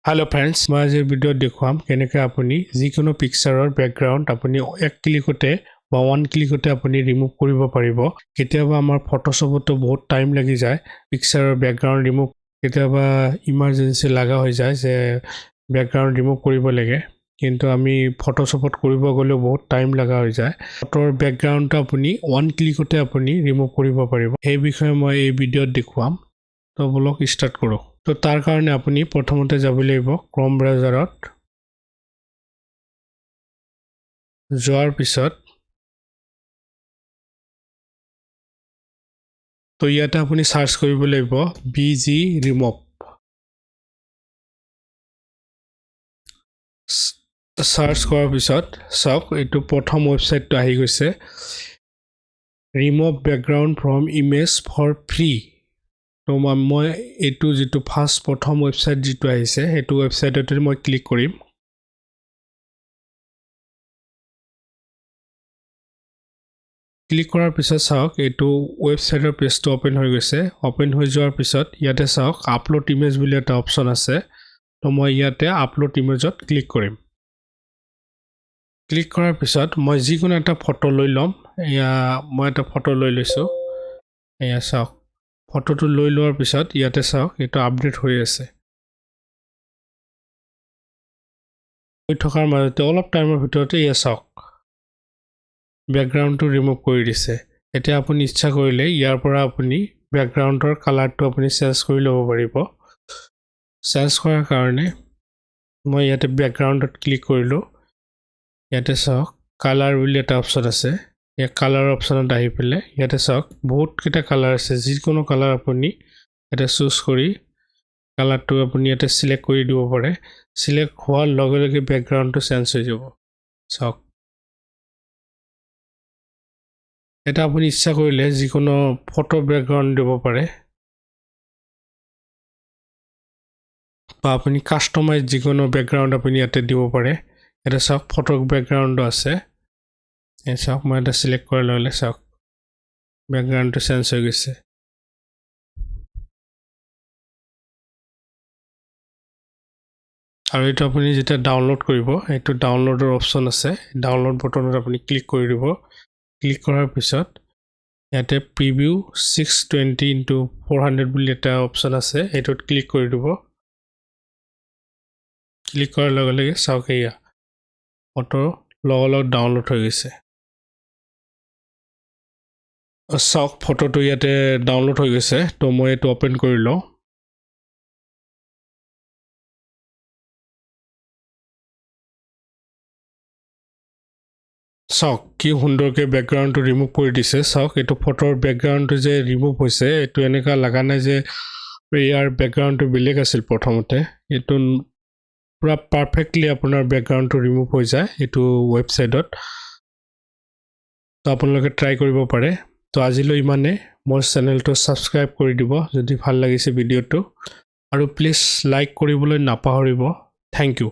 Hello friends, মই আজিৰ ভিডিঅ'ত দেখুৱাম কেনেকৈ আপুনি যিকোনো পিকচাৰৰ বেকগ্ৰাউণ্ড আপুনি এক ক্লিকতে বা ওৱান ক্লিকতে আপুনি ৰিমুভ কৰিব পাৰিব। কেতিয়াবা আমাৰ ফটোশ্বপতো বহুত টাইম লাগি যায় পিকচাৰৰ বেকগ্ৰাউণ্ড ৰিমুভ, কেতিয়াবা ইমাৰ্জেঞ্চি লগা হৈ যায় যে বেকগ্ৰাউণ্ড ৰিমুভ কৰিব লাগে, কিন্তু আমি ফটোশ্বপত কৰিব গ'লেও বহুত টাইম লগা হৈ যায়। ফটোৰ বেকগ্ৰাউণ্ডটো আপুনি ওৱান ক্লিকতে আপুনি ৰিমুভ কৰিব পাৰিব। সেই বিষয়ে মই এই ভিডিঅ'ত দেখুৱাম। তো বলক ষ্টাৰ্ট কৰোঁ। তো তাৰ কাৰণে আপুনি প্ৰথমতে যাব লাগিব ক্ৰম ব্ৰাউজাৰত। যোৱাৰ পিছত তো ইয়াতে আপুনি সাৰ্চ কৰিব লাগিব BG ৰিমুভ। সাৰ্চ কৰাৰ পিছত চাওক এইটো প্ৰথম ৱেবছাইটটো আহি গৈছে, remove background from image for free. তো মই এইটো যিটো প্ৰথম ৱেবছাইট যিটো আহিছে সেইটো ৱেবছাইটতে মই ক্লিক কৰিম। ক্লিক কৰাৰ পিছত চাওক এইটো ৱেবছাইটৰ পেজটো অপেন হৈ গৈছে। অপেন হৈ যোৱাৰ পিছত ইয়াতে চাওক আপলোড ইমেজ বুলি এটা অপশ্যন আছে। তো মই ইয়াতে আপলোড ইমেজত ক্লিক কৰিম। ক্লিক কৰাৰ পিছত মই যিকোনো এটা ফটো লৈ ল'ম। এয়া মই এটা ফটো লৈ লৈছোঁ। এয়া চাওক ফটোটো লৈ লোৱাৰ পিছত ইয়াতে চাওক এইটো আপডেট হৈ আছে। হৈ থকাৰ মাজতে অলপ টাইমৰ ভিতৰতে এয়া চাওক বেকগ্ৰাউণ্ডটো ৰিমুভ কৰি দিছে। এতিয়া আপুনি ইচ্ছা কৰিলে ইয়াৰ পৰা আপুনি বেকগ্ৰাউণ্ডৰ কালাৰটো আপুনি চেঞ্জ কৰি ল'ব পাৰিব। চেঞ্জ কৰাৰ কাৰণে মই ইয়াতে বেকগ্ৰাউণ্ডত ক্লিক কৰিলোঁ। ইয়াতে চাওক কালাৰ বুলি এটা অপশ্যন আছে। এই কালাৰ অপশ্যনত আহি পেলাই ইয়াতে চাওক বহুতকেইটা কালাৰ আছে। যিকোনো কালাৰ আপুনি ইয়াতে চুজ কৰি কালাৰটো আপুনি ইয়াতে চিলেক্ট কৰি দিব পাৰে। চিলেক্ট হোৱাৰ লগে লগে বেকগ্ৰাউণ্ডটো চেঞ্জ হৈ যাব। চাওক এটা আপুনি ইচ্ছা কৰিলে যিকোনো ফটো বেকগ্ৰাউণ্ড দিব পাৰে, বা আপুনি কাষ্টমাইজ যিকোনো বেকগ্ৰাউণ্ড আপুনি ইয়াতে দিব পাৰে। এটা চাওক ফটো বেকগ্ৰাউণ্ডো আছে। এই চাওক মই এটা চিলেক্ট কৰাৰ লগে লগে চাওক বেকগ্ৰাউণ্ডটো চেঞ্জ হৈ গৈছে। আৰু এইটো আপুনি যেতিয়া ডাউনলোড কৰিব, এইটো ডাউনলোডৰ অপশ্যন আছে। ডাউনলোড বটনত আপুনি ক্লিক কৰি দিব। ক্লিক কৰাৰ পিছত ইয়াতে প্ৰিভিউ 620x400 বুলি এটা অপশ্যন আছে, এইটোত ক্লিক কৰি দিব। ক্লিক কৰাৰ লগে লগে চাওক এয়া ফটো লগত ডাউনলোড হৈ গৈছে। চাওক ফটোটো ইয়াতে ডাউনলোড হৈ গৈছে। তো মই এইটো অপেন কৰি লওঁ। চাওক কি সুন্দৰকৈ বেকগ্ৰাউণ্ডটো ৰিমুভ কৰি দিছে। চাওক এইটো ফটোৰ বেকগ্ৰাউণ্ডটো যে ৰিমুভ হৈছে, এইটো এনেকুৱা লগা নাই যে ইয়াৰ বেকগ্ৰাউণ্ডটো বেলেগ আছিল প্ৰথমতে। এইটো পূৰা পাৰফেক্টলি আপোনাৰ বেকগ্ৰাউণ্ডটো ৰিমুভ হৈ যায় এইটো ৱেবছাইটত। তো আপোনালোকে ট্ৰাই কৰিব পাৰে। তো আজিলৈ ইমানে। মোৰ চেনেলটো ছাবস্ক্ৰাইব কৰি দিব যদি ভাল লাগিছে ভিডিঅ'টো, আৰু প্লিজ লাইক কৰিবলৈ নাপাহৰিব। Thank U.